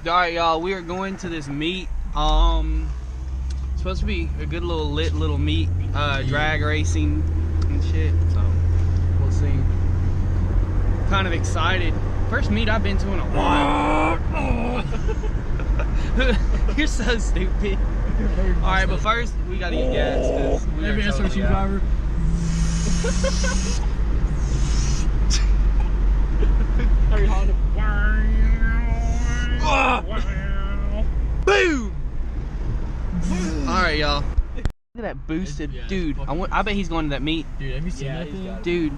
Alright, y'all, we are going to this meet. Supposed to be a good little lit little meet, drag racing and shit. So we'll see. Kind of excited. First meet I've been to in a while. You're so stupid. Alright, but first we gotta get gas because we are totally driver. Boom! Alright, y'all. Look at that boosted dude. I bet he's going to that meet. Dude, have you seen that thing? Dude,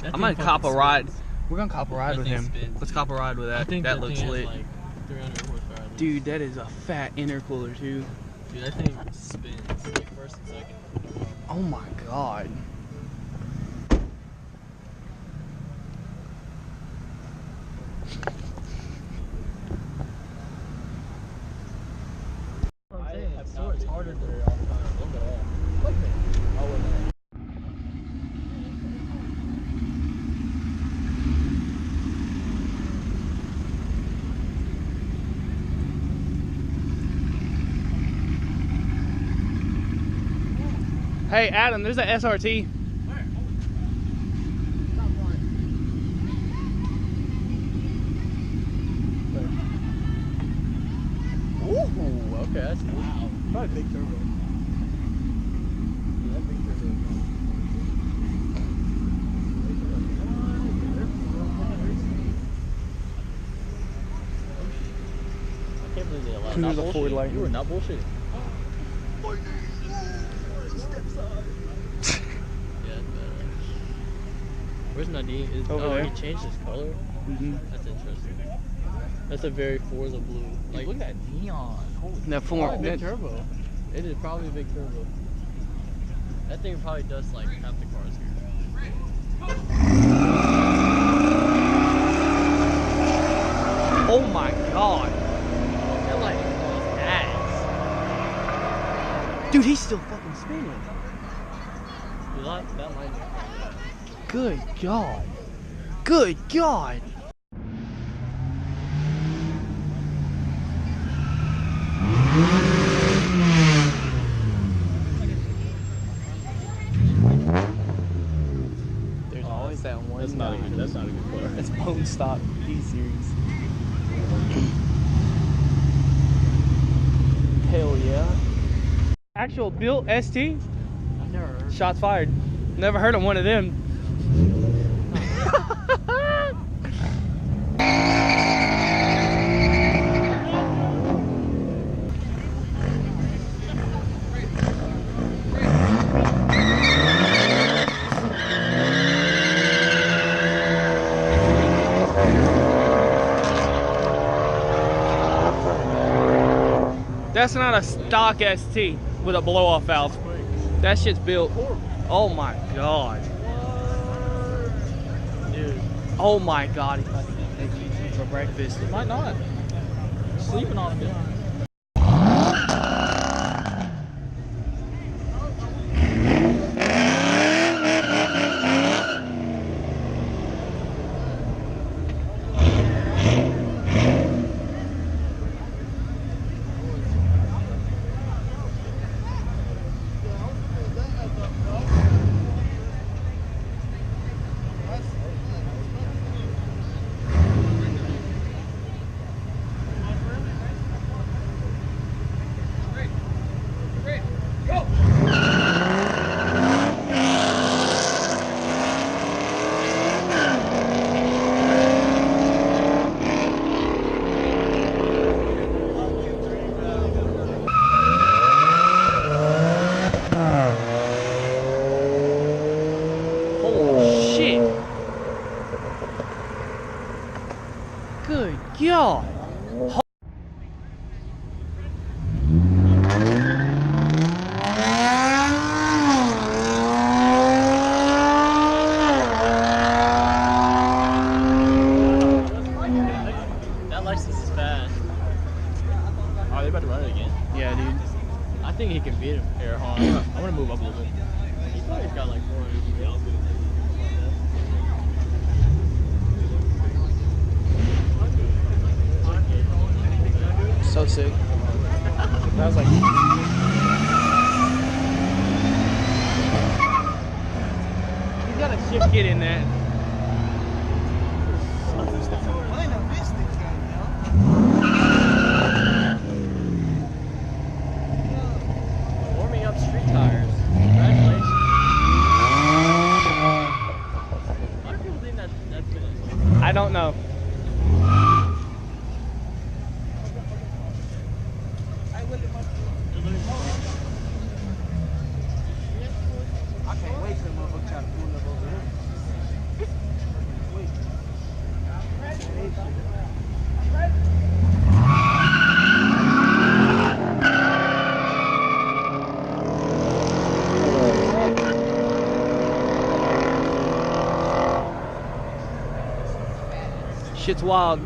I'm gonna cop a ride. We're gonna cop a ride with him. Let's cop a ride with that. That looks lit. Like 300 horsepower. Dude, that is a fat intercooler too. Dude, that thing spins like first and second. Oh my god. It's harder to all the time. Look at all. Hey Adam, there's an SRT. Where? Ooh, okay, that's wow. Probably big turbo. Yeah, big turbo. I can't believe they allowed There's a Ford Lightning. You were not bullshitting. Where's Nadine? Over there. He changed his color? That's interesting. That's a very Forza blue. Like, look at that neon. Holy That big turbo. It is probably a big turbo. That thing probably does like half the cars here. Oh my god. That lightning is ass. Dude, he's still fucking spinning. You like that lightning? Good god. Good god. There's always that one. That's not a good car. It's Bone Stock D-Series. Hell yeah. Actual built ST? I've never heard. Shots fired. Never heard of one of them. That's not a stock ST with a blow-off valve. That shit's built. Oh my god. Dude. Oh my god, he's about to eat that GT for breakfast. He might not. Sleeping on him. Good God. That license is fast. Are they about to run it again? Yeah, dude. I think he can beat him here. Hold on. I'm gonna move up a little bit. He's probably got like 400 wheels. so sick. I was like, he's got a shift kit in that. Warming up street tires. Congratulations. Why do people think that's finished? I don't know. I can't wait till the motherfucker try to pull up over here. Shit's wild.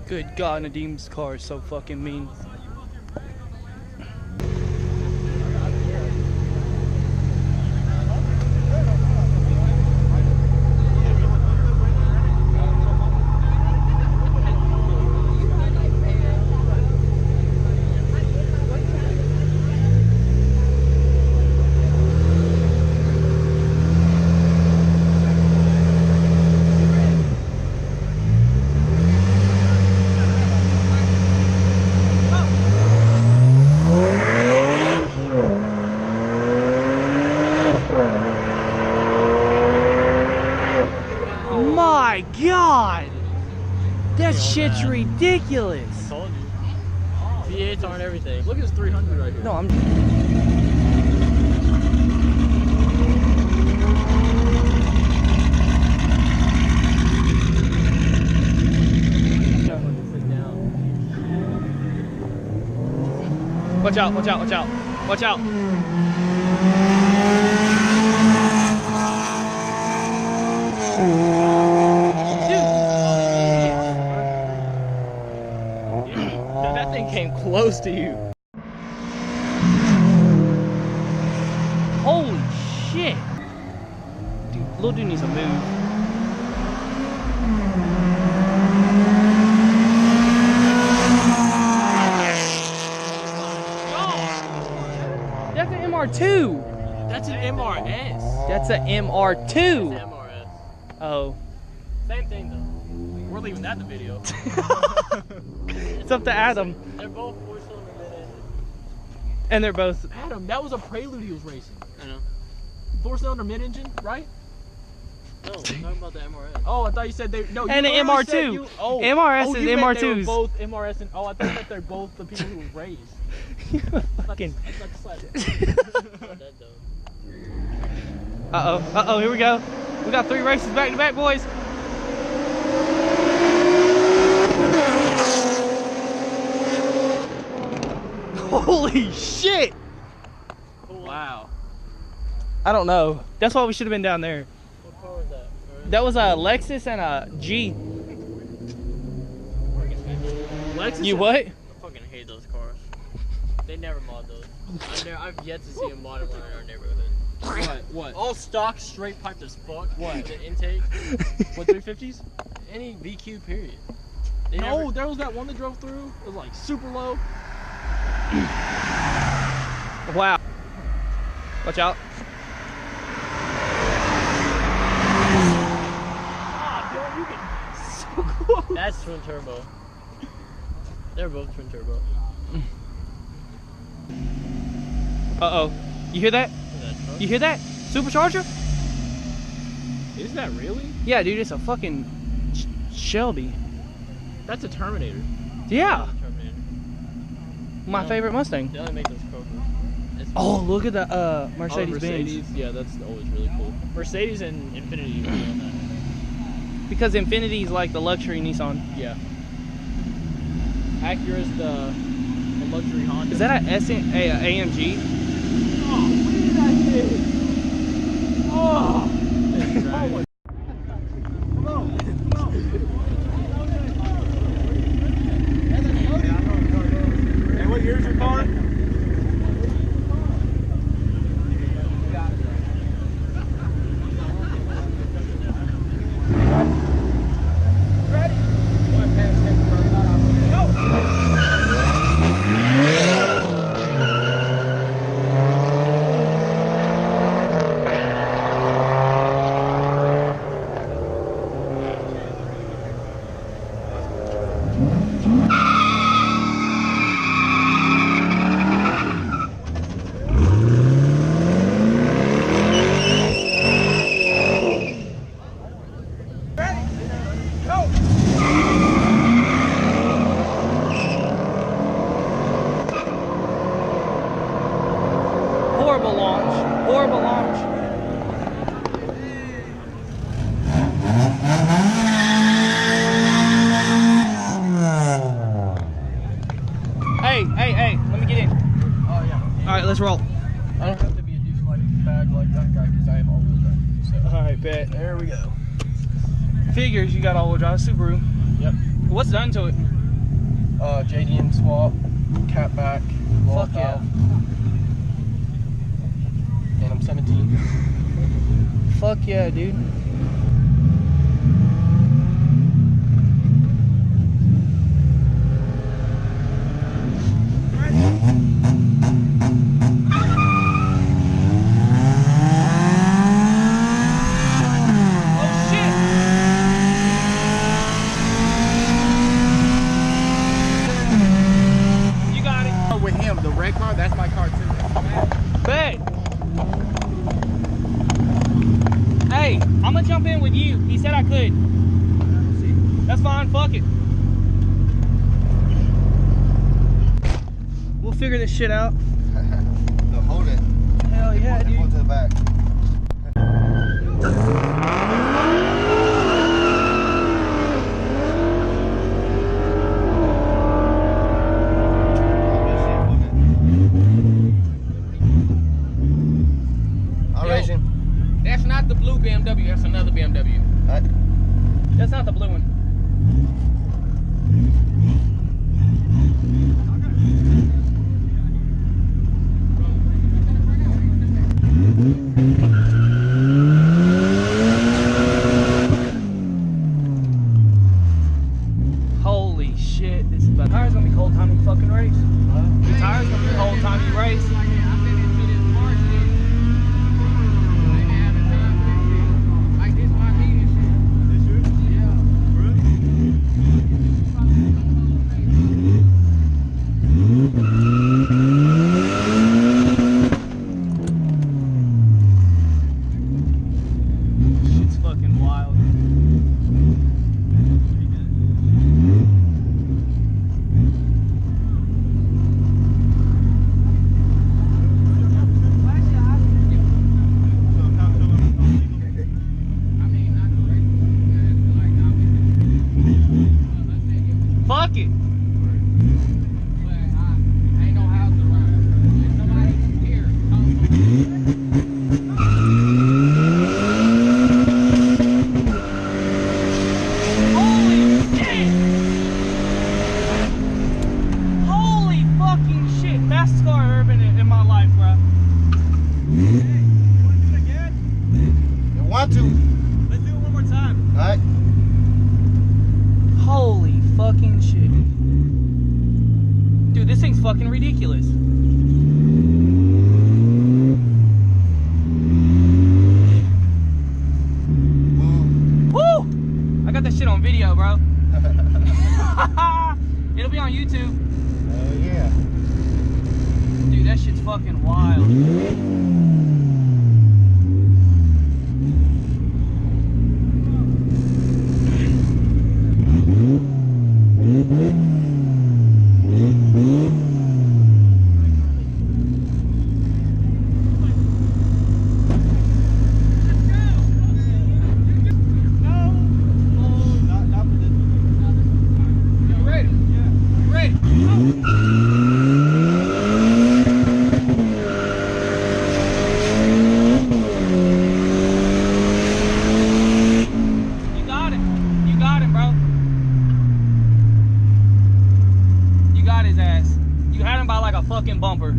Good God, Nadim's car is so fucking mean. My God! That shit's ridiculous! Told you. V8s aren't everything. Look at this 300 right here. No, I'm... Watch out, watch out, watch out. Watch out. Dude, that thing came close to you. Holy shit. Dude, little dude needs a move. That's an MR2. That's an MRS. That's an MR2. It's an MRS. Oh. Same thing though. We're leaving that in the video. It's up to Adam. They're both 4-cylinder mid-engine. And they're both... Adam, that was a Prelude he was racing. I know. 4-cylinder mid-engine, right? No, we're talking about the MRS. Oh, I thought you said they. No, And you an literally MR2. said you- oh, MRS oh, is you meant they were MR2s. both MRS and I thought they're both the people who was raised. Fucking... Not that though. Uh-oh, uh-oh, here we go. We got 3 races back to back, boys. Holy shit! Wow. I don't know. That's why we should have been down there. What car was that? That was a Lexus and a G. Lexus. You what? I fucking hate those cars. They never mod those. I've yet to see a modded one in our neighborhood. What? All stock, straight piped as fuck. What? The intake. What 350s? Any VQ period. They No, never- there was that one that drove through. It was like super low. Wow. Watch out. That's twin turbo. They're both twin turbo. Uh-oh. You hear that? That truck. You hear that? Supercharger? Is that really? Yeah, dude, it's a fucking Shelby. That's a Terminator. Yeah, Terminator. my favorite Mustang. They only make those Cobras. Oh, look at the Mercedes-Benz. Yeah, that's always really cool. Mercedes and Infiniti are on that. Because Infiniti is like the luxury Nissan. Yeah. Acura's the luxury Honda. Is that a AMG? Oh, what did I hit? Horrible launch. Hey, let me get in. Oh, yeah. Alright, let's roll. I don't have to be a douche bag like that guy because I have all-wheel drive. So. Alright, bet. There we go. Figures you got all-wheel drive, Subaru. Yep. What's done to it? JDM swap, cat back, wall Fuck yeah. valve. And I'm 17. Fuck yeah, dude. With him, the red car, that's my car too. Bet. Hey, I'm gonna jump in with you. He said I could. That's fine, fuck it. We'll figure this shit out. No, hold it. Hell yeah, Pull it dude. to the back. That's not the blue BMW, that's another BMW. What? That's not the blue one. Holy shit, this is about. The tire's gonna be cold time you fucking race. The tire's gonna be cold time you race. Shit's fucking wild. Fuck it. Holy fucking shit. Fastest car I've ever been in my life, bro. You want to? Let's do it one more time. Alright. Holy fucking shit. Dude, this thing's fucking ridiculous. Woo! I got that shit on video, bro. It'll be on YouTube. Oh yeah. Dude, that shit's fucking wild. Fucking bumper.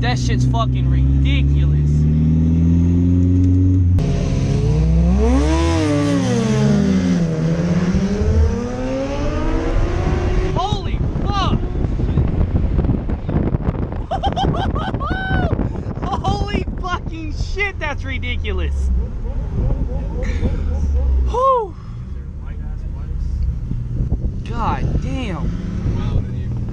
That shit's fucking ridiculous. Holy fuck! Holy fucking shit, that's ridiculous. Whew. God damn.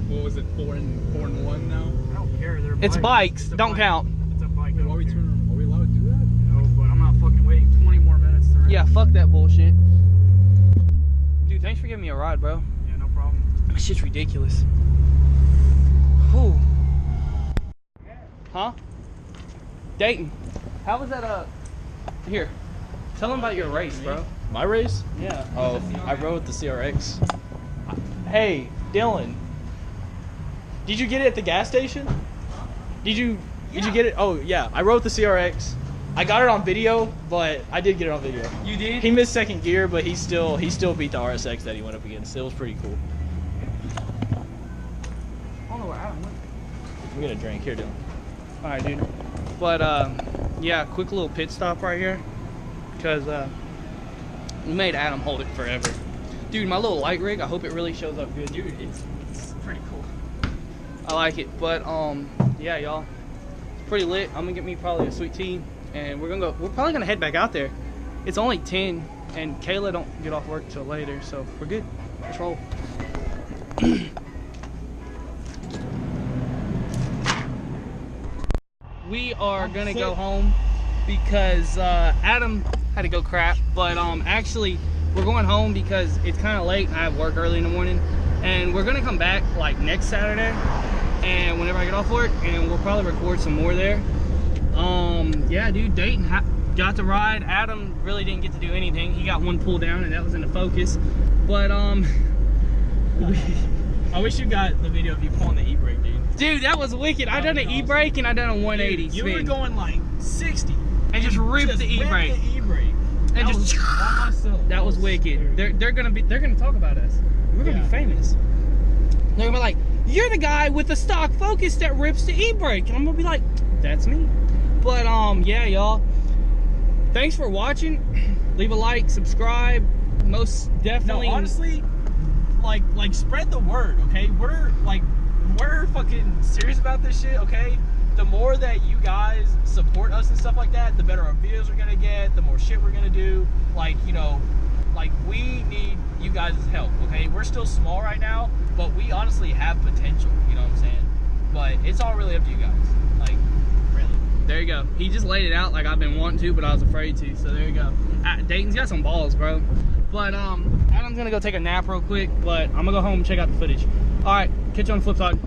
What was it, 4 and 1 now? I don't care. They're It's bikes, It's a don't bike. count. It's a bike. Wait, are we allowed to do that? No, but I'm not fucking waiting 20 more minutes to Yeah, fuck that bullshit. Dude, thanks for giving me a ride, bro. Yeah, no problem. That shit's ridiculous. Whew. Huh? Dayton, how was that? Here, tell them about your race, bro. My race? Yeah. Oh, I rode the CRX. Hey, Dylan. Did you get it at the gas station? Did you get it? Oh yeah, I rode the CRX. I got it on video, but I did get it on video. You did? He missed second gear, but he still beat the RSX that he went up against. It was pretty cool. I don't know where Adam went. I'm gonna drink here, Dylan. All right, dude. But yeah, quick little pit stop right here, because we made Adam hold it forever. Dude, my little light rig, I hope it really shows up good. Dude, it's pretty cool. I like it. But yeah, y'all, it's pretty lit. I'm gonna get me probably a sweet tea, and we're probably gonna head back out there. It's only 10, and Kayla don't get off work till later, so we're good. Let's roll. We are gonna go home because Adam had to go crap, but actually we're going home because it's kind of late and I have work early in the morning, and we're gonna come back like next Saturday, and whenever I get off work, and we'll probably record some more there. Yeah, dude, Dayton got to ride. Adam really didn't get to do anything. He got one pull down, and that was in the Focus. But I wish you got the video of you pulling the e-brake, dude. dude, that was wicked. I done an e-brake and I done a 180 Dude, you spin. were going like 60 and just ripped the e-brake. And just that was wicked. They're gonna talk about us. We're gonna be famous. They're gonna be like, you're the guy with the stock Focus that rips the e-brake, and I'm gonna be like, that's me. But yeah, y'all, thanks for watching. Leave a like, subscribe. Most definitely. No, honestly, like spread the word, okay? We're fucking serious about this shit, okay? The more that you guys support us and stuff like that, the better our videos are gonna get, the more shit we're gonna do. Like, you know, like, we need you guys' help, okay? We're still small right now, but we honestly have potential, you know what I'm saying? But it's all really up to you guys, like, really. There you go. He just laid it out like I've been wanting to, but I was afraid to, so there you go. Dayton's got some balls, bro. But Adam's gonna go take a nap real quick, but I'm gonna go home and check out the footage. All right, catch you on the flip side.